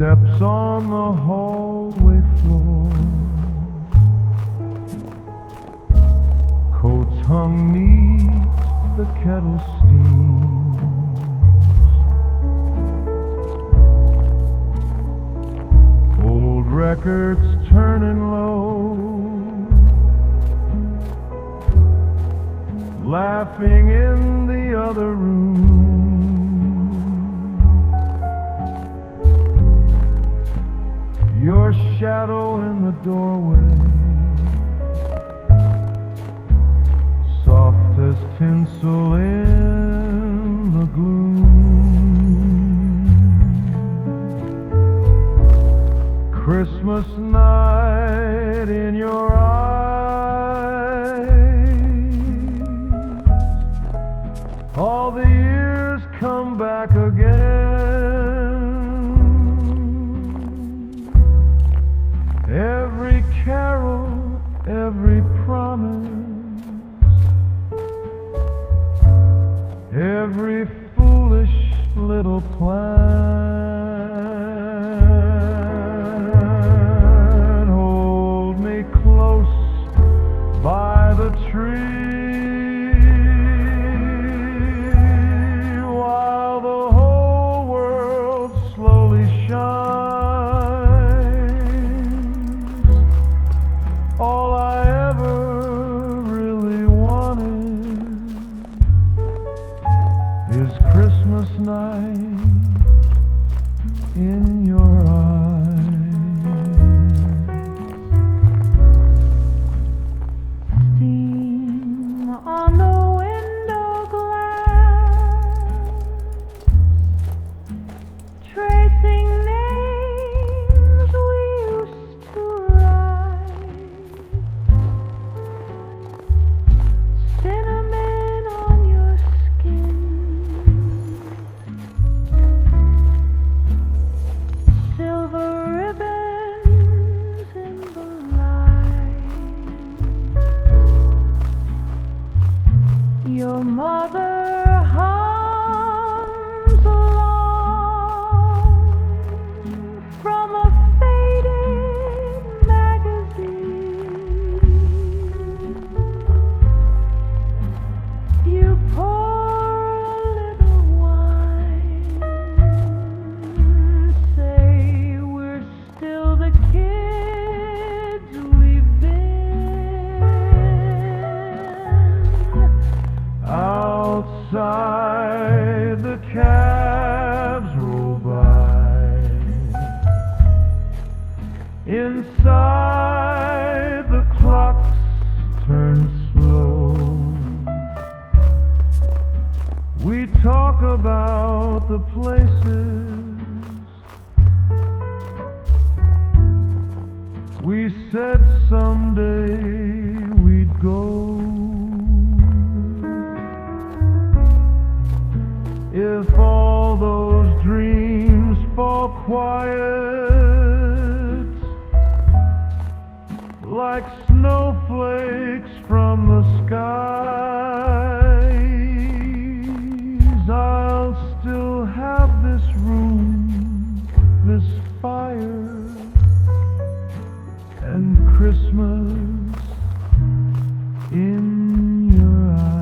Footsteps on the hallway floor, coats hung neat, the kettle steams. Old records turning low, laughing in the other room. Your shadow in the doorway, soft as tinsel in the gloom. Christmas night in your eyes, all the years come back again. Every carol, every promise, every foolish little plan. Hold me close by the tree while the whole world slowly shines. All I ever really wanted is Christmas night in your eyes. Steam on the window glass, tracing names we used to write. Cinnamon on your skin, silver ribbons in the light. Your mother hums along from a faded magazine. You pour a little wine, say we're still the kids we've been. Outside the cabs roll by, inside the clocks turn slow. We talk about the places we said someday we'd go. If all those dreams fall quiet like snowflakes from the skies, I'll still have this room, this fire, and Christmas in your eyes.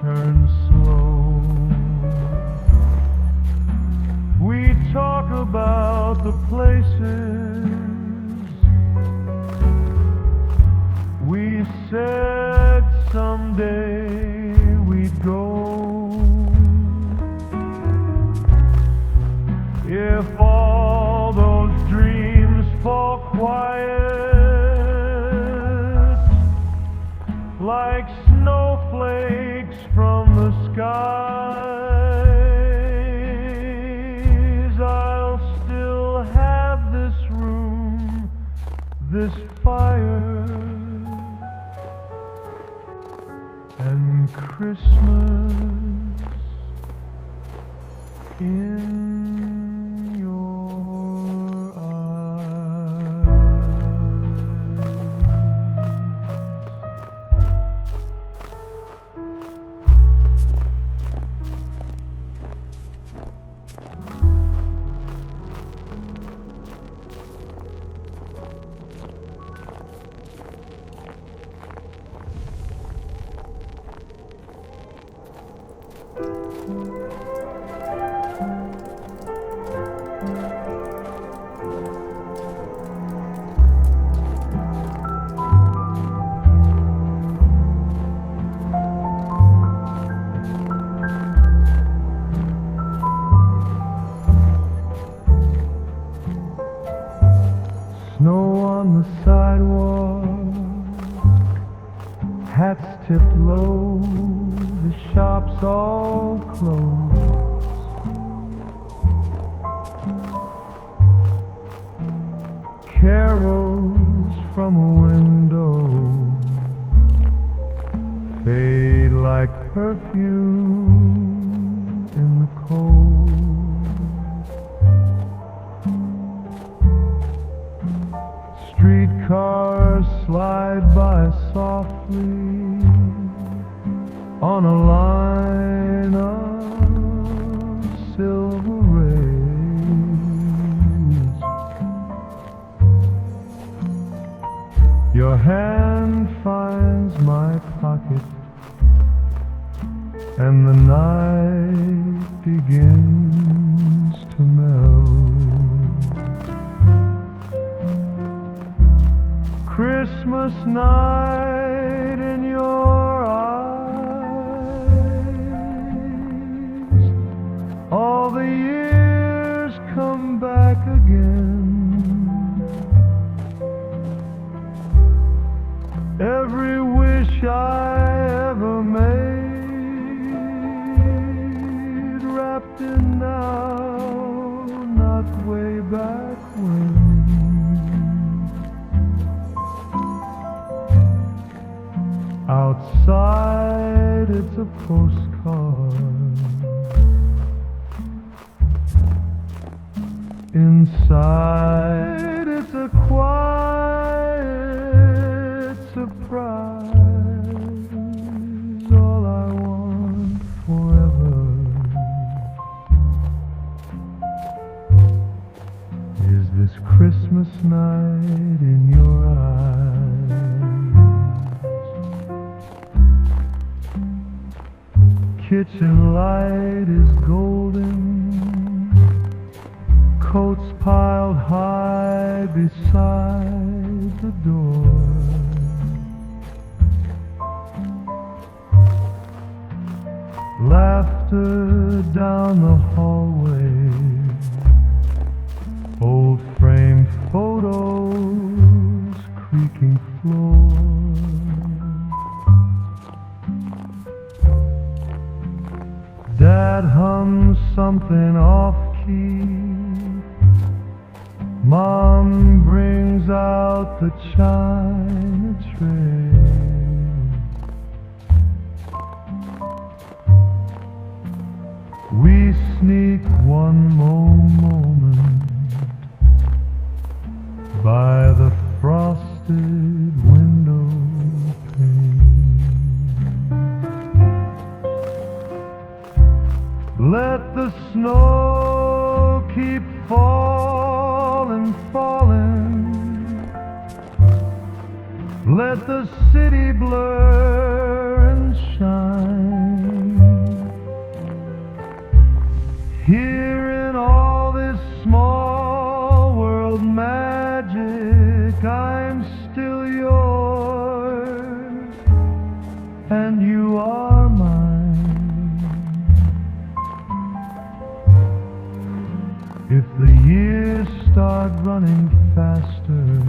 turn slow. We talk about the places we said someday we'd go. If all those dreams fall quiet like snowflakes from the skies, I'll still have this room, this fire, and Christmas in your eyes. Snow on the sidewalk, hats tipped low, the shops all closed. Carols from a window fade like perfume in the cold. Streetcars slide by softly on a line of silver rays. Your hand finds my pocket and the night begins to melt. Christmas night in your eyes, all the years come back again. Every wish I ever made, wrapped in now, not way back when. Outside it's a postcard, inside it's a quiet surprise. All I want forever is this Christmas night in your eyes. Kitchen light is golden, coats piled high beside the door. Laughter down the hallway, old framed photos, creaking floor. Dad hums something off-key. Mom brings out the china tray. We sneak one more moment by the frosted window pane. Let the snow keep falling, falling. Let the city blur and shine. and you are mine. If the years start running faster,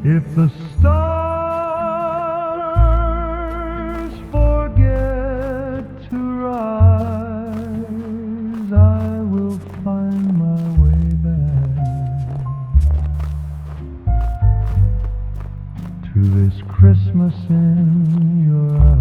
if the stars forget to rise, I will find my way back to this Christmas in your eyes.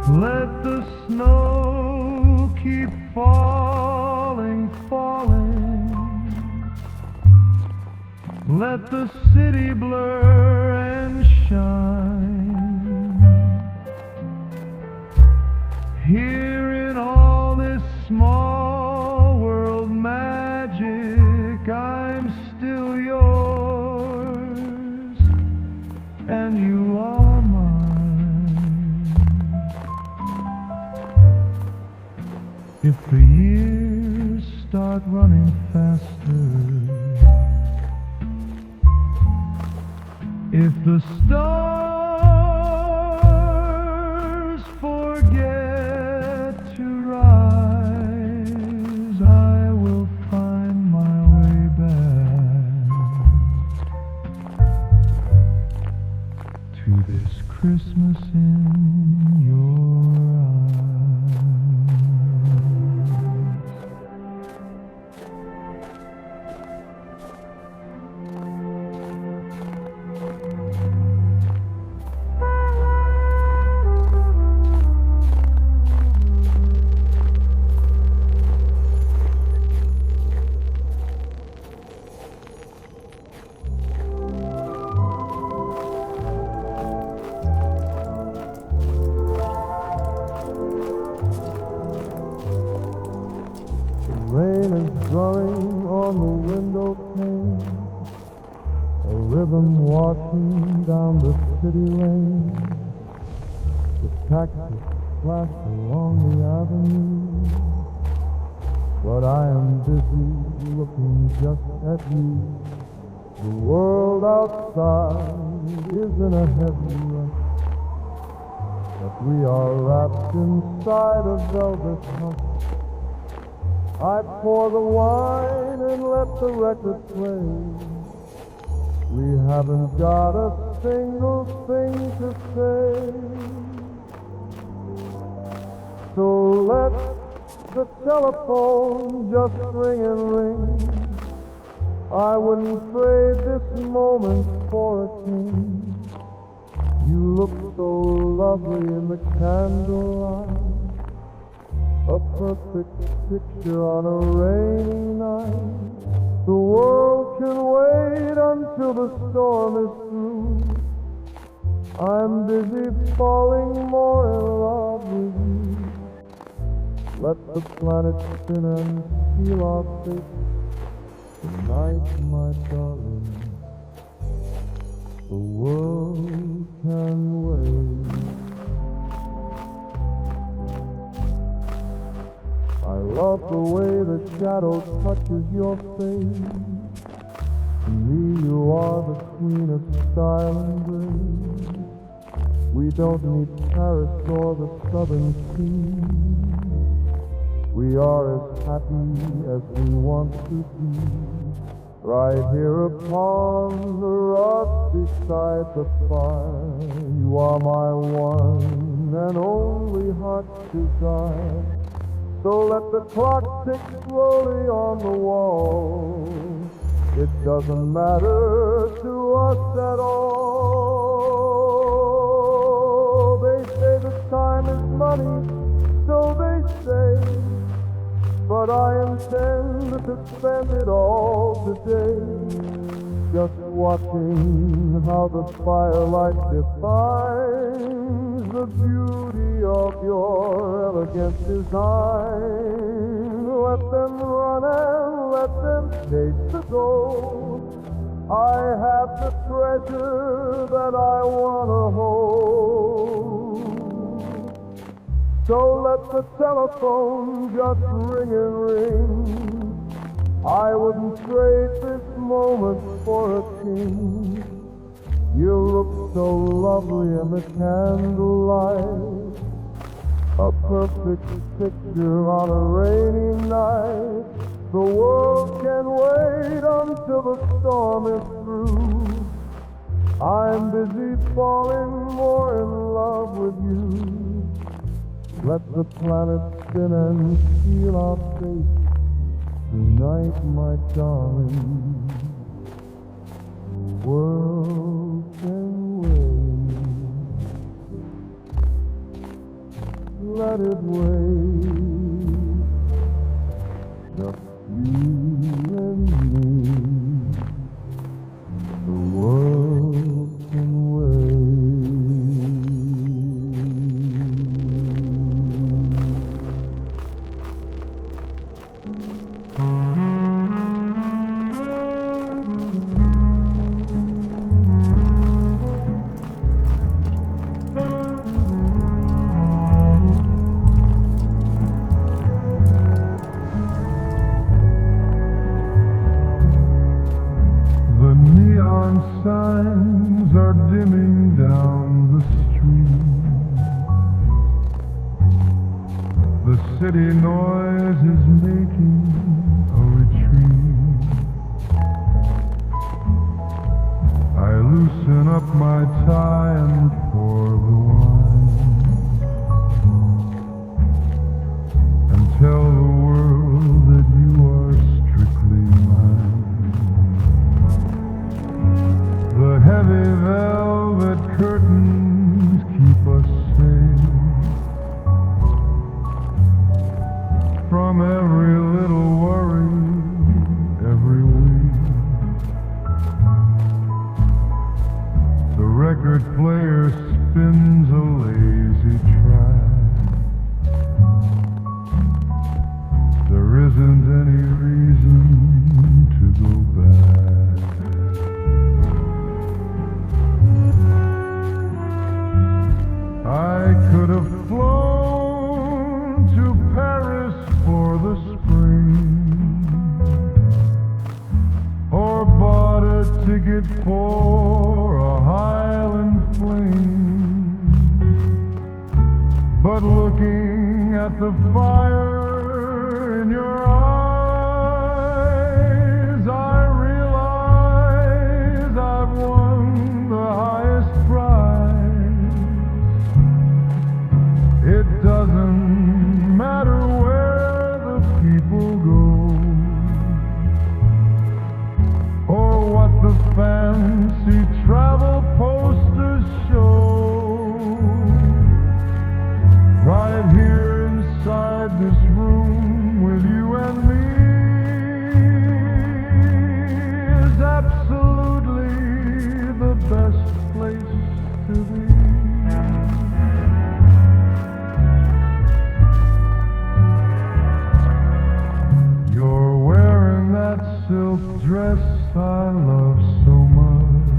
Let the snow keep falling, falling. Let the city blur and shine. Here in all this small world magic, I'm still yours, and you are mine. If the years start running faster, if the stars forget to rise, I will find my way back to this Christmas in your rain is drumming on the window pane, a rhythm washing down the city lane. The taxis flash along the avenue, but I am busy looking just at you. The world outside is in a heavy rush, but we are wrapped inside a velvet hush. I pour the wine and let the record play. We haven't got a single thing to say. So let the telephone just ring and ring. I wouldn't trade this moment for a king. You look so lovely in the candlelight, a perfect picture on a rainy night. The world can wait until the storm is through. I'm busy falling more in love with you. Let the planet spin and steal our fate tonight, my darling. The world can wait. I love the way the shadow touches your face. To me you are the queen of style and grace. We don't need Paris or the southern sea. We are as happy as we want to be, right here upon the rock beside the fire. You are my one and only heart's desire. So let the clock tick slowly on the wall. It doesn't matter to us at all. They say the time is money, so they say. but I intend to spend it all today just watching how the firelight defines the beauty of your elegant design. Let them run and let them chase the gold. I have the treasure that I want to hold. So let the telephone just ring and ring. I wouldn't trade this moment for a king. You look so lovely in the candlelight, a perfect picture on a rainy night. The world can wait until the storm is through. I'm busy falling more in love with you. Let the planet spin and steal our fate tonight, my darling. The world can wait. Let it wait. Just you and me. The world can wait. Signs are dimming down the street. The city noise is making a retreat. I loosen up my tie and pour the wine and tell the world that you are strictly mine. The heavy velvet curtains keep us safe from every little worry, every week. The record player spins a lazy track. There isn't any reason to go back. I could have flown to Paris for the spring, or bought a ticket for a Highland fling. But looking at the fire in your eyes, I realize I've won the highest prize. It doesn't matter where the people go, or what the fancy travel posters show. Right here inside this room with you and me is absolutely the best place to be. Silk dress I love so much,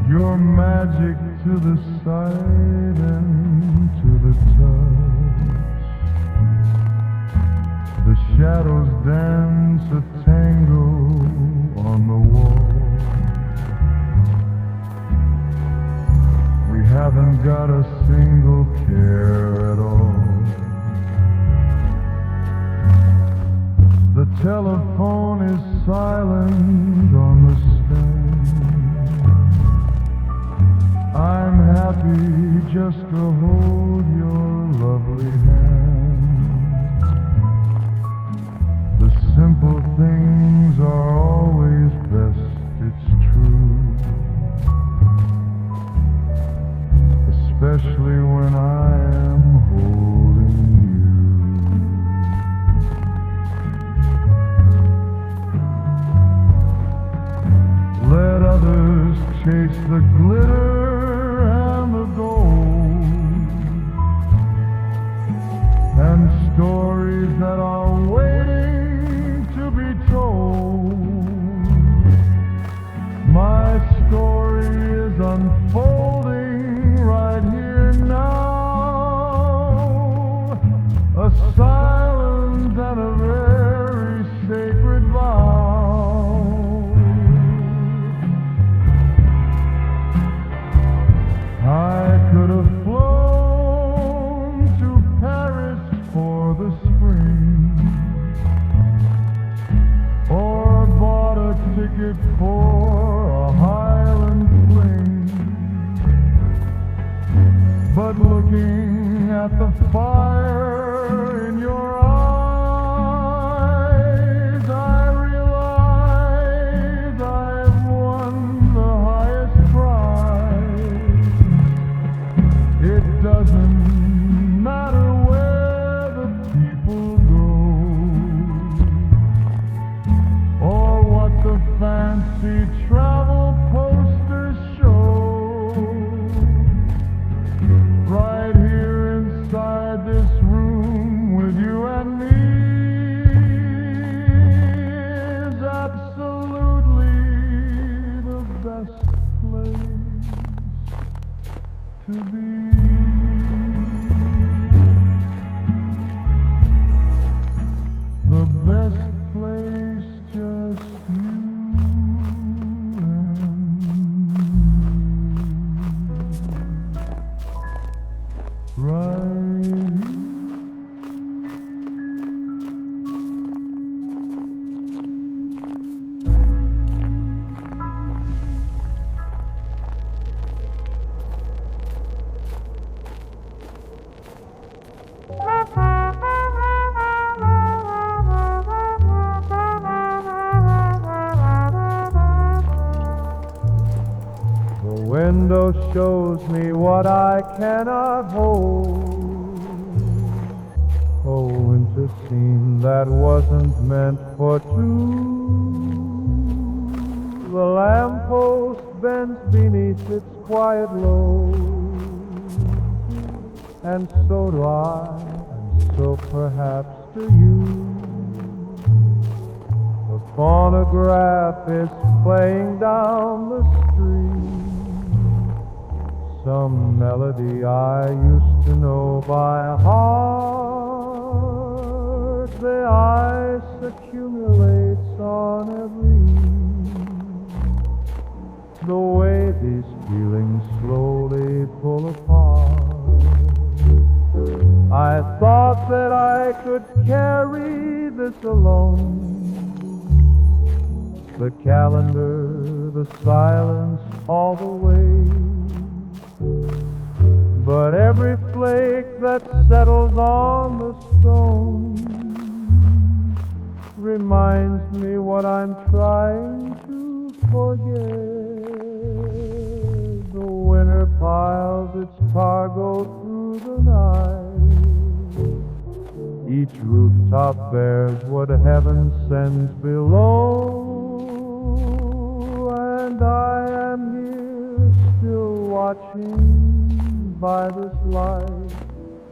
your magic to the sight and to the touch. The shadows dance a tango on the wall. We haven't got a single care at all. The telephone is silent on the stand. I'm happy just to hold your lovely hand. The simple things are always best, it's true. Especially when I am holding you. chase the glitter and the gold, and stories that are waiting to be told. My story is unfolding right here now, a silent and a very sacred vow. I could have flown to Paris for the spring, or bought a ticket for a Highland fling, but looking at the fire in your eyes, I realize I've won the highest prize. It doesn't matter where the people go, or what the fancy travel posters show. Right here inside this room with you and me is absolutely the best place to be. The best place, just you and me. Right here. The window shows me what I cannot hold. A winter scene that wasn't meant for two. The lamppost bends beneath its quiet load, and so do I, and so perhaps do you. The phonograph is playing down the street some melody I used to know by heart. The ice accumulates on every eve, the way these feelings slowly pull apart. I thought that I could carry this alone, the calendar, the silence, all the way. But every flake that settles on the stone reminds me what I'm trying to forget. The winter piles its cargo through the night. Each rooftop bears what heaven sends below, and I am here still watching by this light,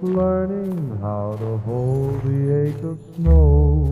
learning how to hold the ache of snow.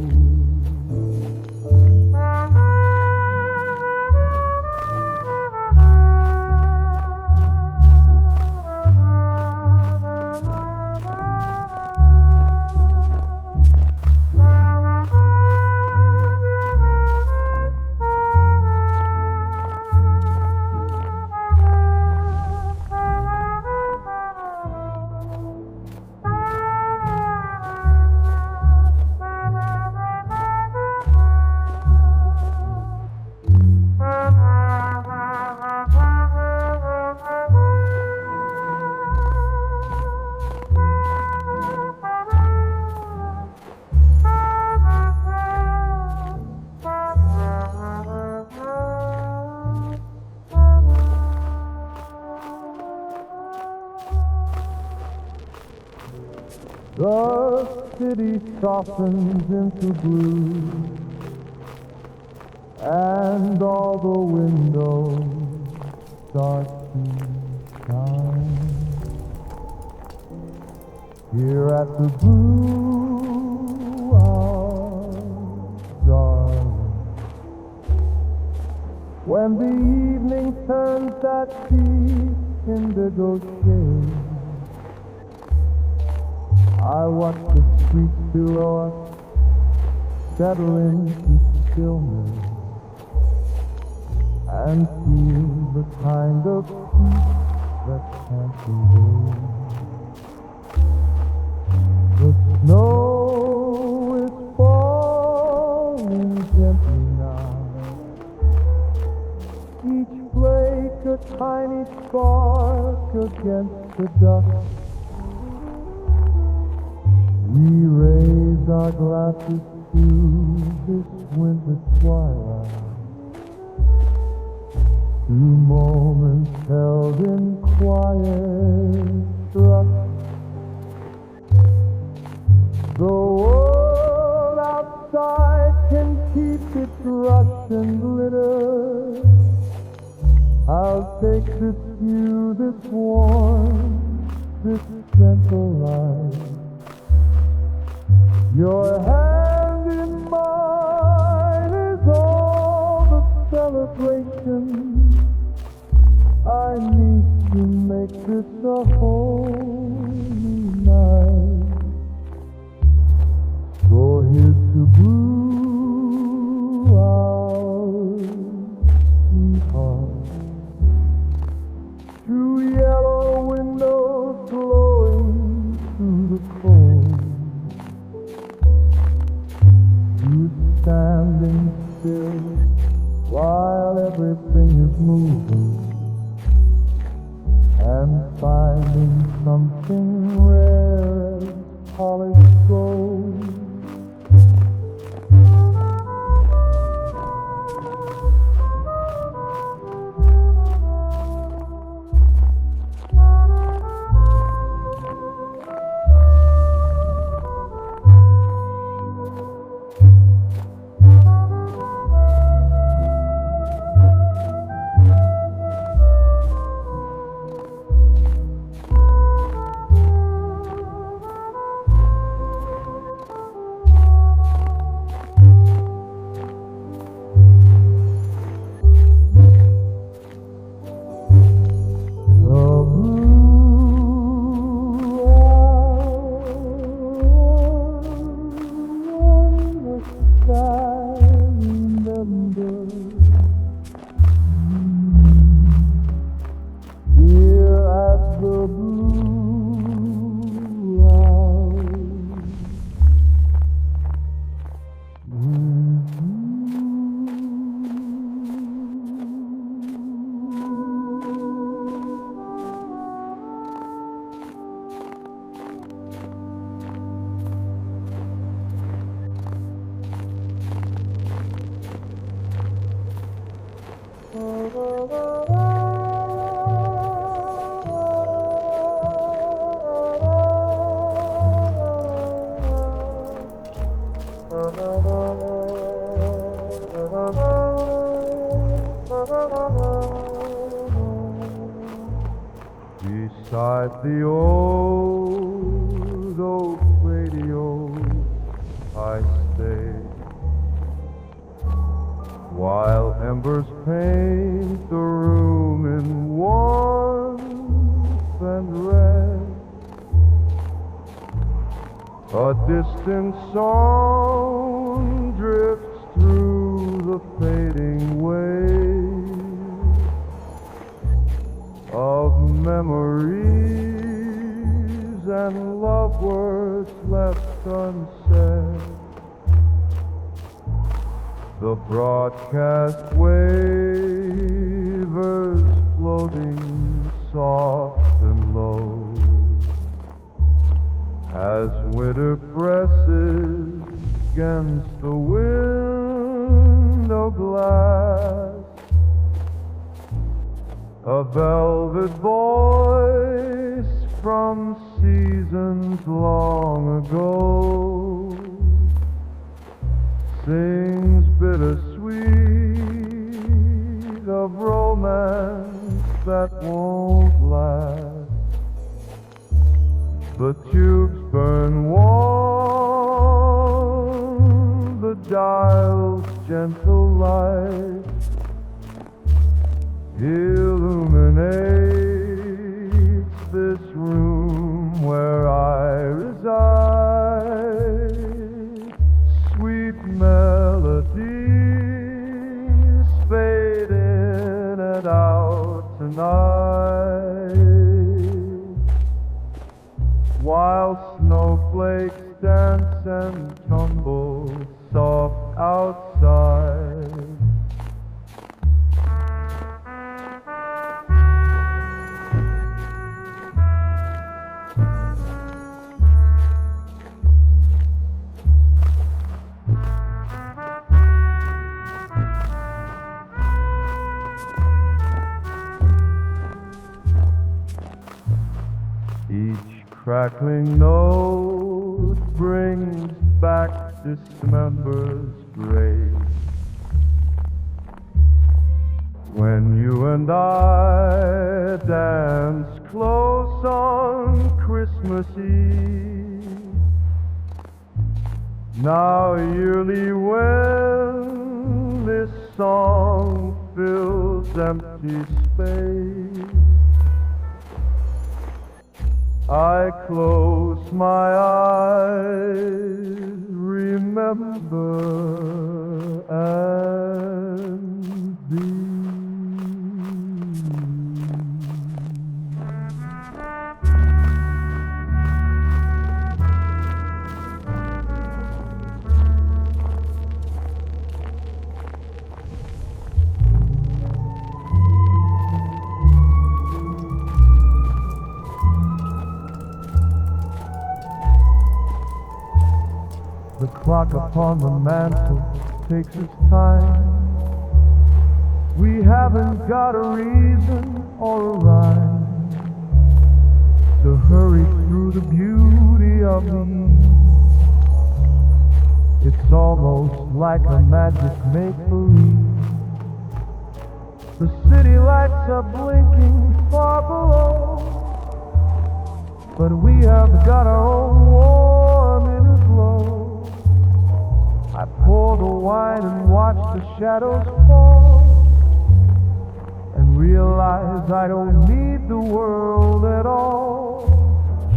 The city softens into blue, and all the windows start to shine. Here at the blue house, darling, when the evening turns that deep indigo shade, I watch the streets below us settle into stillness and feel the kind of peace that can't be named. The snow is falling gently now, each flake a tiny spark against the dust. We raise our glasses to this winter twilight, two moments held in quiet trust. The world outside can keep its rush and glitter. I'll take this view, this warmth, this gentle light. Your hand in mine is all the celebration I need to make this a holy night. So here's to blue hours, sweetheart, through yellow windows glowing through the cold. You standing still while everything is moving and finding something rare as polished gold. Beside the old oak radio I stay, while embers paint the room in warmth and red. A distant song drifts through the fading waves of memories and love words left unsaid. The broadcast wavers floating soft and low as winter presses against the window glass. A velvet voice from seasons long ago sings bittersweet of romance that won't last. The tubes burn warm, the dial's gentle light illuminates this room where I reside. Sweet melodies fade in and out tonight, while snowflakes dance and tumble soft outside. Each crackling note brings back dismember's grace. When you and I dance close on Christmas Eve, now yearly when this song fills empty space, I close my eyes, remember and be. The clock upon the mantle takes its time. We haven't got a reason or a rhyme to hurry through the beauty of me. It's almost like a magic make-believe. The city lights are blinking far below, but we have got our own warm inner glow. I pour the wine and watch the shadows fall, and realize I don't need the world at all.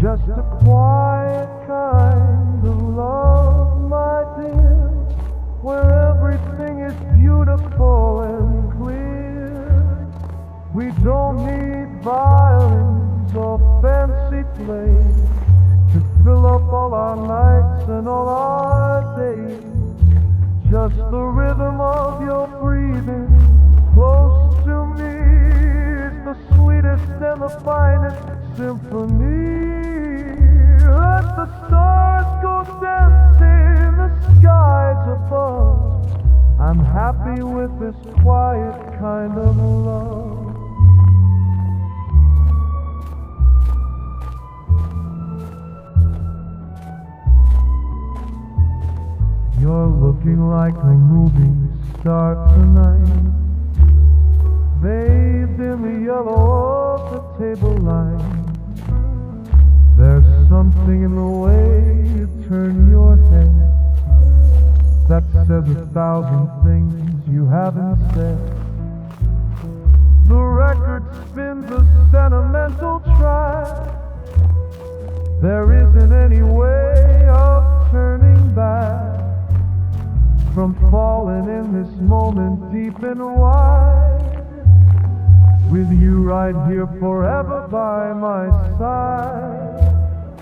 Just a quiet kind of love, my dear, where everything is beautiful and clear. We don't need violins or fancy plays to fill up all our nights and all our days. Just the rhythm of your breathing close to me is the sweetest and the finest symphony. Let the stars go dancing in the skies above. I'm happy with this quiet kind of love. You're looking like a moving star tonight, bathed in the yellow of the table line. There's something in the way you turn your head that says 1,000 things you haven't said. The record spins a sentimental track. There isn't any way of turning back from falling in this moment deep and wide, with you right here forever by my side.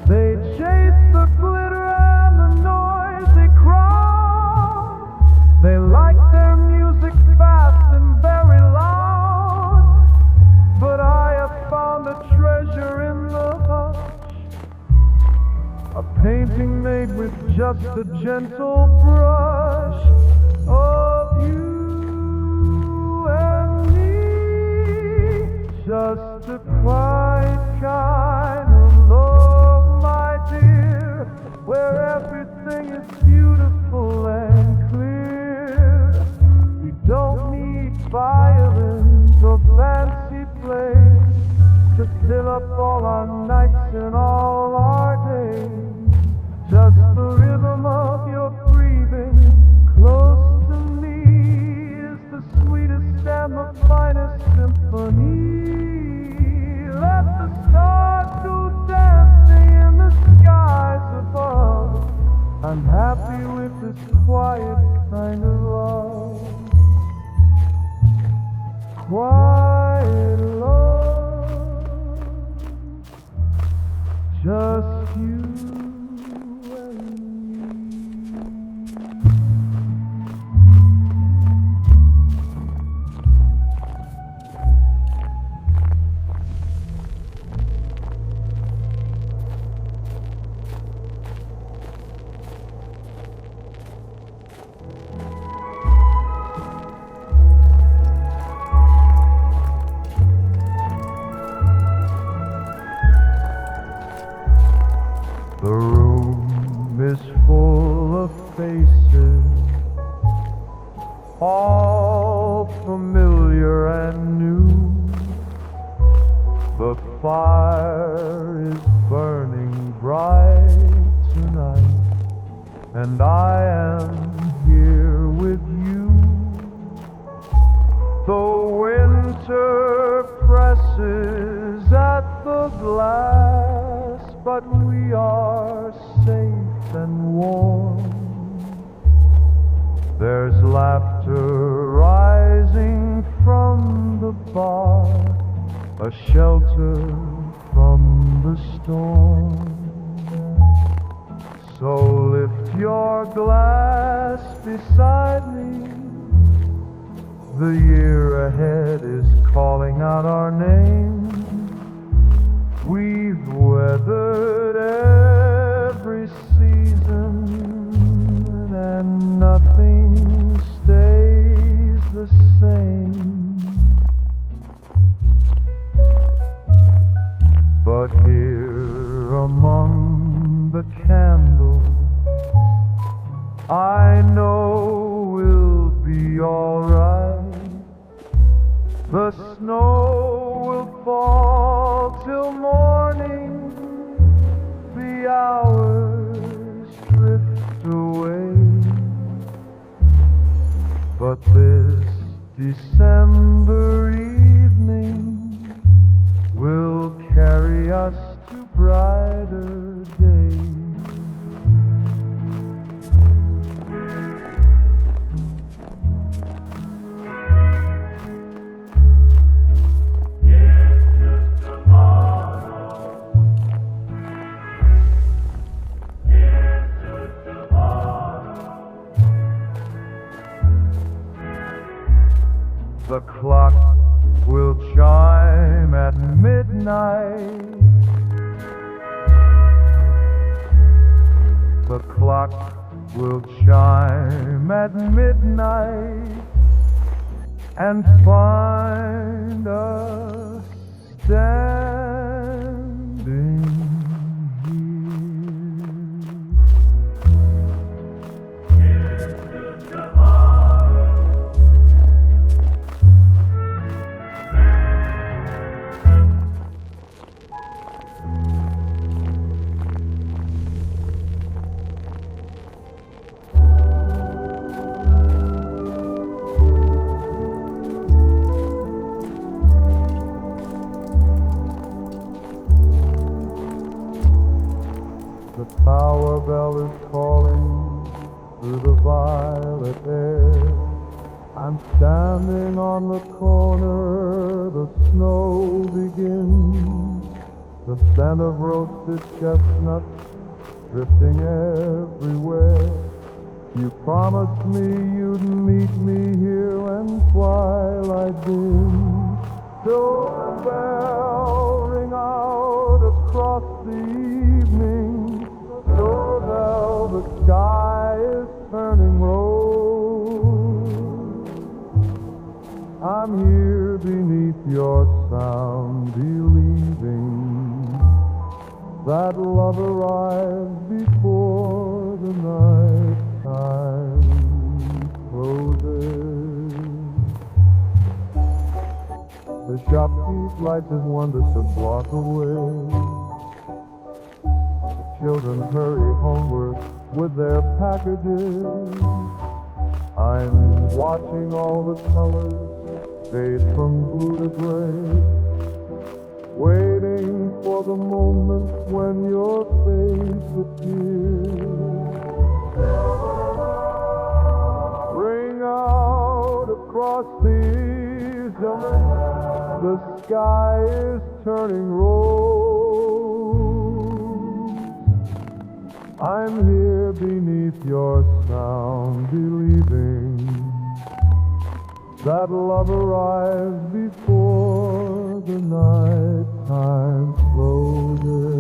They chase the glitter and the noisy crowd. They like their music fast and very loud, but I have found a treasure in the hush, a painting made with just a gentle brush of you and me. Just a quiet kind of love, my dear, where everything is beautiful and clear. We don't need violins or fancy plays up all our nights and all our days. Just the rhythm of your breathing close to me is the sweetest and the finest symphony. Let the stars go dancing in the skies above. I'm happy with this quiet kind of love. Quiet love, just you and me. The room is full of faces, all familiar and new. The fire is burning bright tonight, and I am here with you. The winter presses at the glass, but we are safe and warm. There's laughter rising from the bar, a shelter from the storm. So lift your glass beside me. The year ahead is calling out our name. We've weathered every season, and nothing stays the same. But here among the candles, I know we'll be all right. The snow will fall till morning, the hours drift away. But this December evening will carry us to brighter days. The clock will chime at midnight. The clock will chime at midnight and find us standing The tower bell is calling through the violet air. I'm standing on the corner, the snow begins. The scent of roasted chestnuts drifting everywhere. You promised me you'd meet me here when twilight dims. So the bell ring out across the evening. So the sky is turning rose. I'm here beneath your sound, believing that love arrives before the night time closes. The shopkeep lights his wonders a block away. The children hurry homeward with their packages. I'm watching all the colors fade from blue to gray, waiting for the moment when your face appears. Ring out across the eastern, the sky is turning rose. I'm here beneath your sound, believing that love arrives before the night time closes.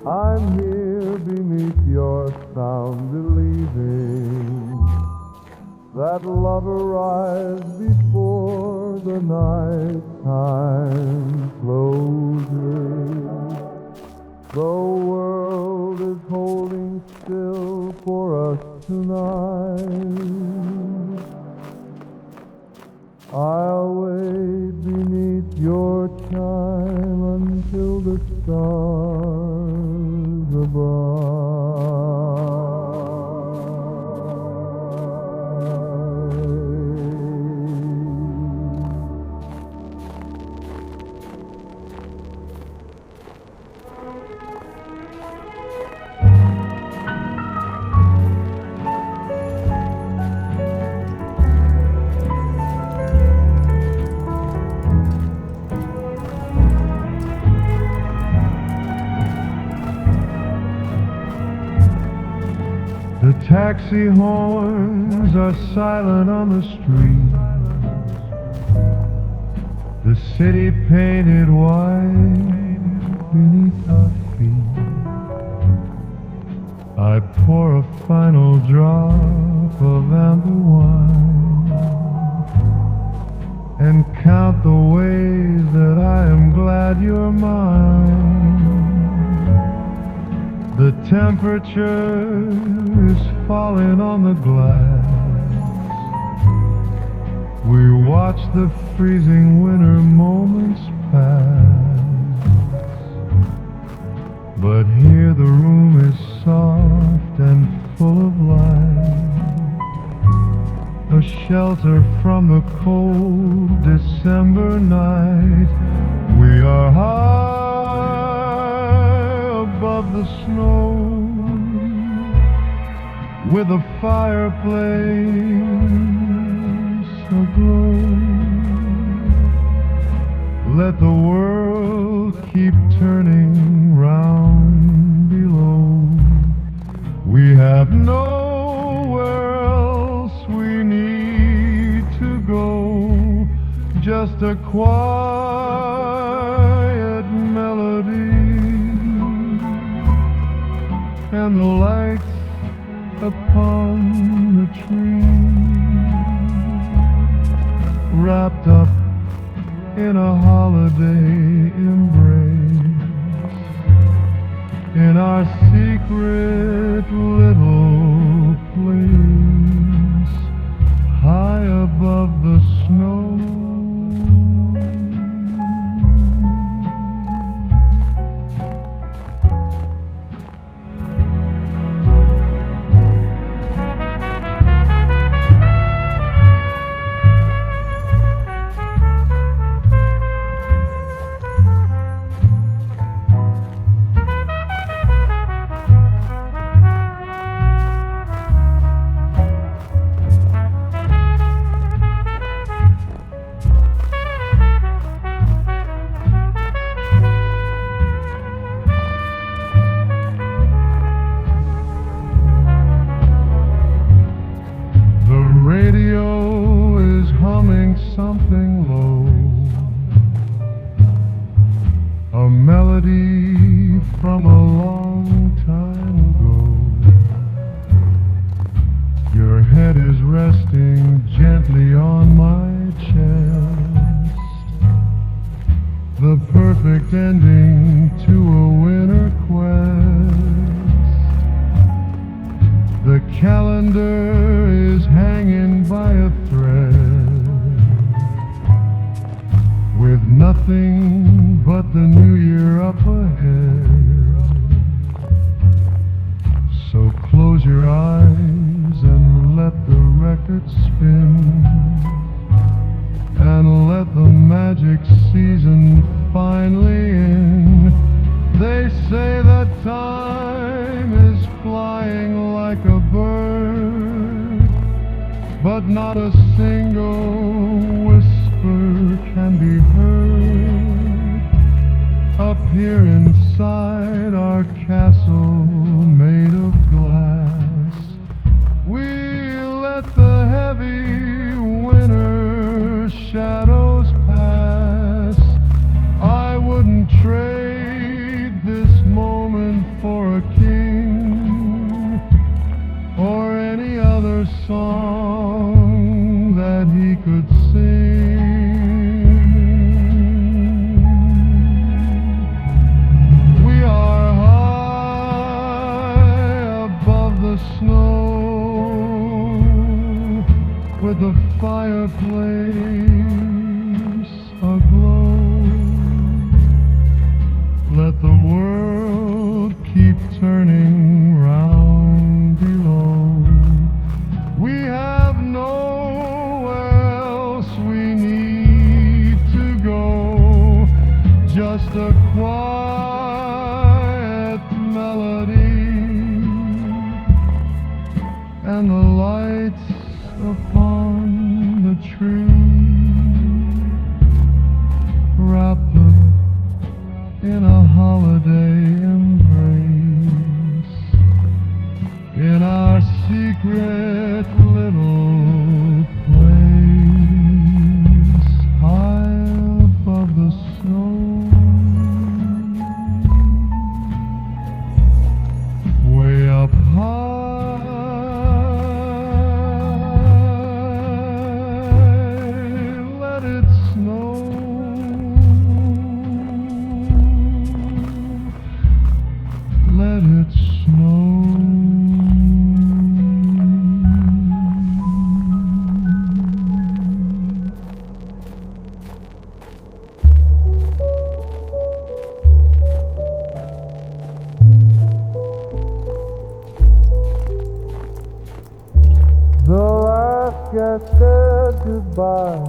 I'm here beneath your sound, believing that love arrives before the night time closes. The world is holding still for us tonight. I'll wait beneath your chime until the stars are bright. The taxi horns are silent on the street, the city painted white beneath our feet. I pour a final drop of amber wine and count the ways that I am glad you're mine. The temperature is falling on the glass. We watch the freezing winter moments pass. But here the room is soft and full of light, a shelter from the cold December night. We are high above the snow, with a fireplace aglow. Let the world keep turning round below. We have nowhere else we need to go, just a quiet melody and the lights upon the tree, wrapped up in a holiday embrace, in our secret little place, high above the snow. melody from a long time ago. Your head is resting gently on my chest, the perfect ending to a winter quest. The calendar is hanging by a thread, with nothing but the new year up ahead. So close your eyes and let the record spin, and let the magic season finally end. They say that time is flying like a bird, but not a single whisper can be heard up here inside our castle made of glass. We let the heavy winter shadows pass. I wouldn't trade this moment for a king or any other song that he could sing. We are high above the snow, with the fireplace aglow. Let the world keep turning round below. We have nowhere else we need to go, just a quiet melody and the lights upon the tree, wrapped up in a holiday embrace, in our secret little place, high above the snow, way up high. Let it snow. Let it snow. The last guest said goodbye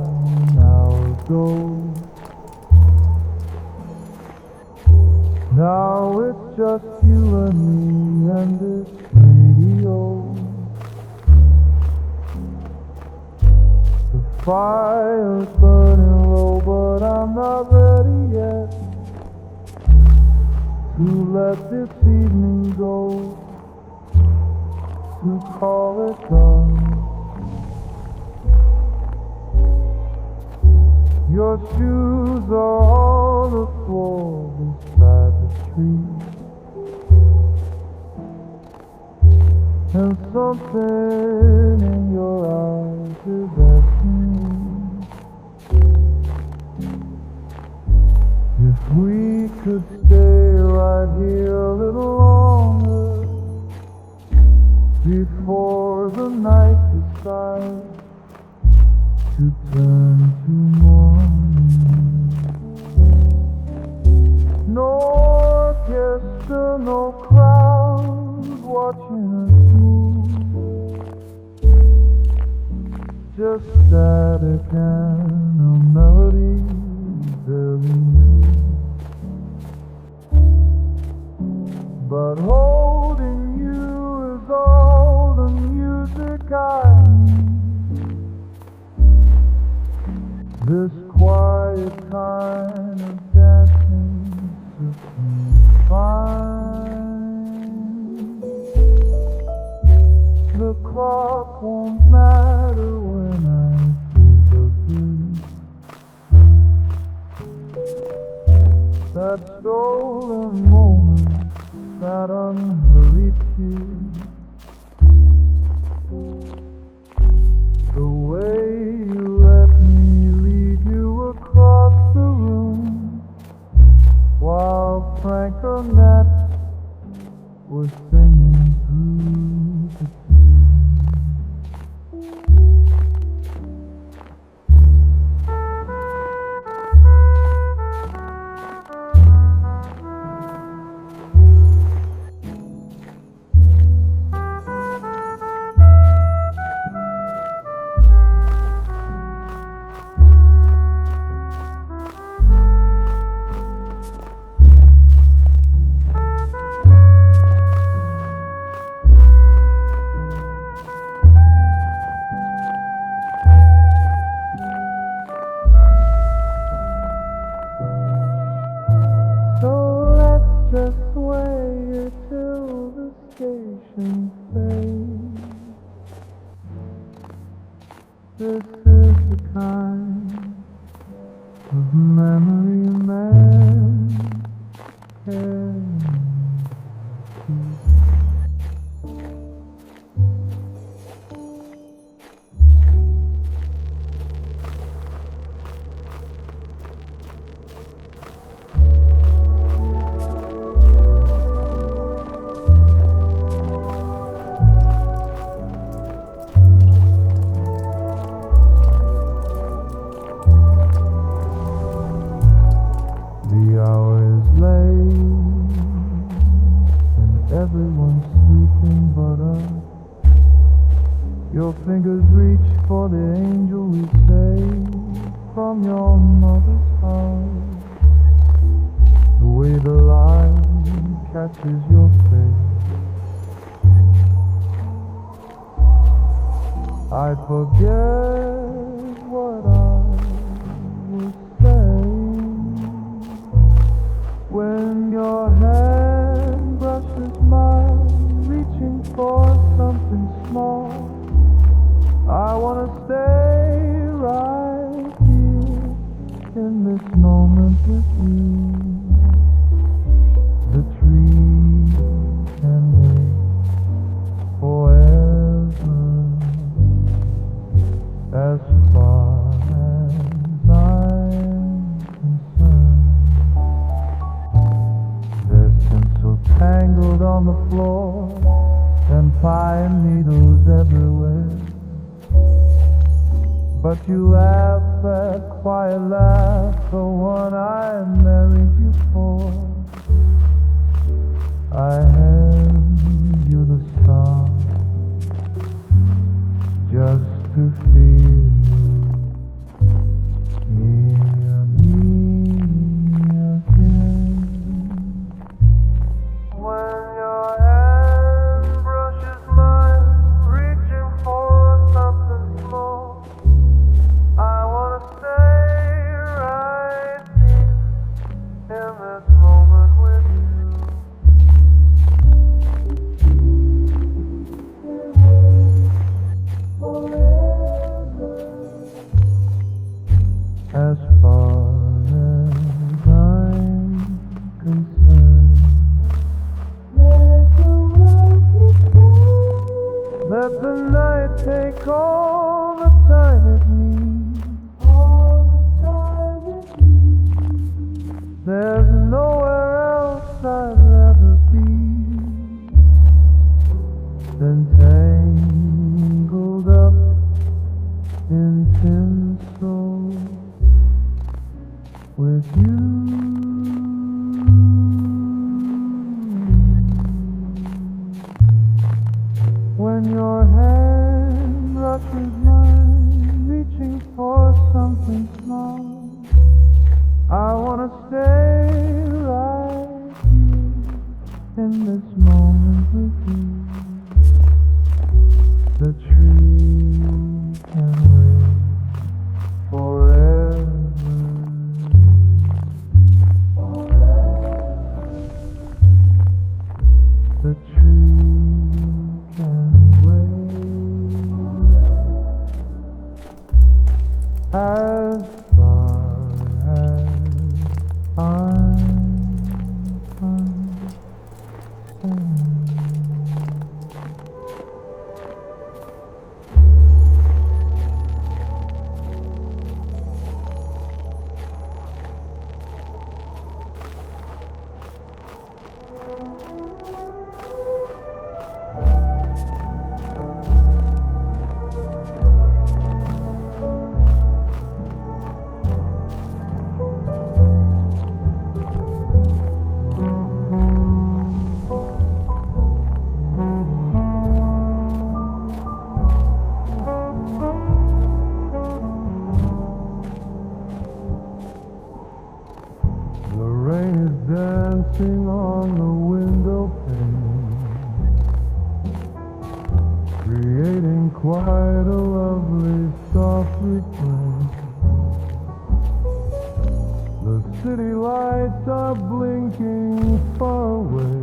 an hour ago. Now it's just you and me and this radio. The fire's burning low, but I'm not ready yet to let this evening go, to call it done. Your shoes are on the floor beside the tree, and something in your eyes is asking me if we could stay right here a little longer before the night decides to turn to morning. No orchestra, no crowd watching us move, just static and a melody very new. But holding you is all the music I need. This quiet kind of dancing suits me fine. The clock won't matter when I think of you. That story golden moments that unhurried kiss. The way you let me lead you across the room while Frank Gnat was singing through the tune. Just wait till the station fades. This is the kind of memory man can keep. The hour is late and everyone's sleeping but us. Your fingers reach for the angel we saved from your mother's heart. The way the light catches your face, I forget what I was saying when your hand brushes mine, reaching for something small. I wanna stay right here in this moment with you. The tree can wait forever, as far as I'm concerned. There's tinsel tangled on the floor and pine needles everywhere, but you laugh that quiet laugh, the one I married you for. I hand you the star just to feel you near me again. When your hand brushes mine, reaching for something small, I wanna stay right here in this moment with you. As far as I'm concerned, let the night take all the time it needs. There's nowhere else I'd rather be than tangled up in tinsel with you. When your hand brushes mine, reaching for something small, I wanna stay right here in this moment with you. The tree can wait forever. The tree can wait. As far as I'm the window pane, creating quite a lovely soft refrain. The city lights are blinking far away.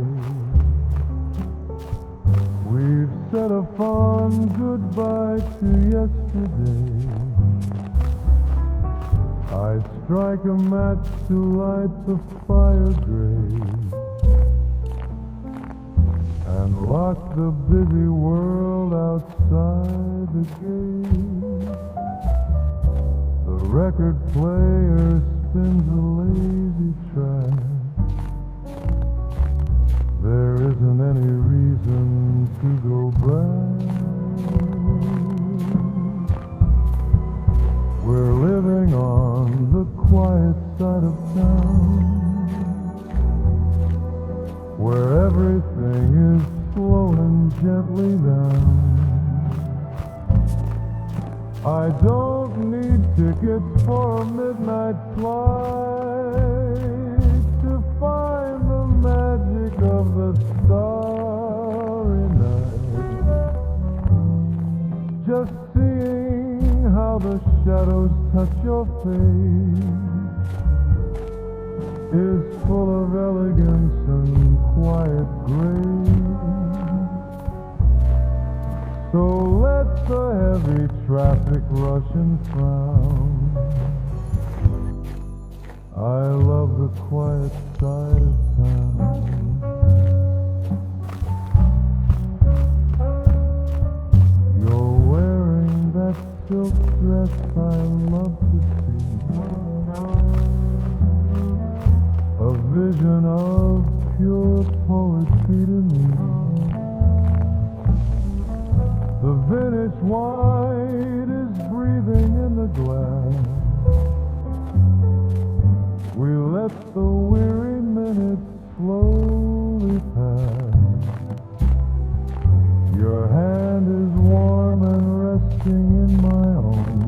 We've said a fond goodbye to yesterday. I strike a match to light the fire gray and lock the busy world outside the gate. The record player spins a lazy track. There isn't any reason to go back. We're living on the quiet side of town, where everything is slowing gently down. I don't need tickets for a midnight flight to find the magic of the starry night. Just seeing how the shadows touch your face is full of elegance and quiet grace. So let the heavy traffic rush and frown. I love the quiet side of town. You're wearing that silk dress I love to see, a vision of pure poetry to me. The vintage white is breathing in the glass. We let the weary minutes slowly pass. Your hand is warm and resting in my own.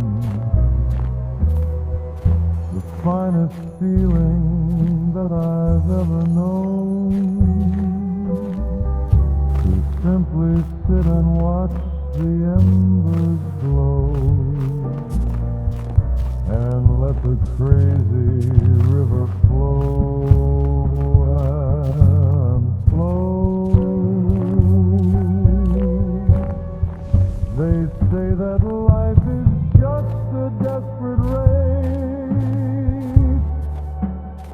The finest feeling that I've ever known. To simply sit and watch the embers glow and let the crazy river flow and flow. They say that life is just a desperate race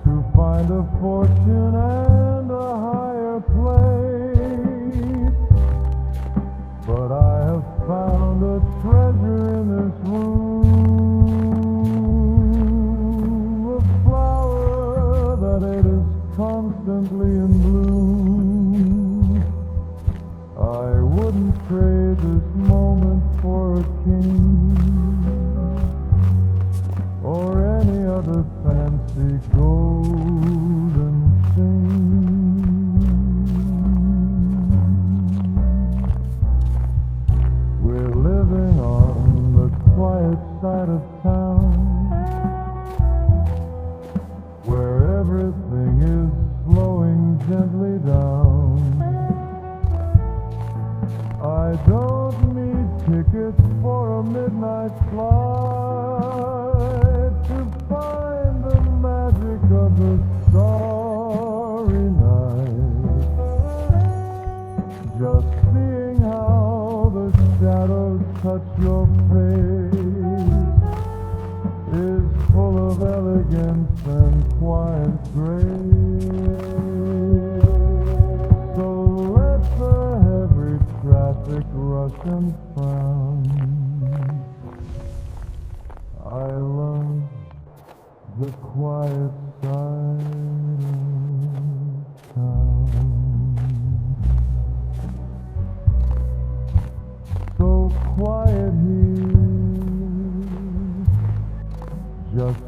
to find a fortune and a higher place. But I have found a treasure in this room, a flower that it is constantly in bloom. I wouldn't trade this moment for a king or any other fancy golden thing. We're living on the quiet side of town, where everything is slowing gently down. I don't need tickets for a midnight flight to find the magic of the starry night. Just seeing how the shadows touch your face is full of elegance and quiet grace. So let the heavy traffic rush and frown. I love the quiet side of town. So quiet here, just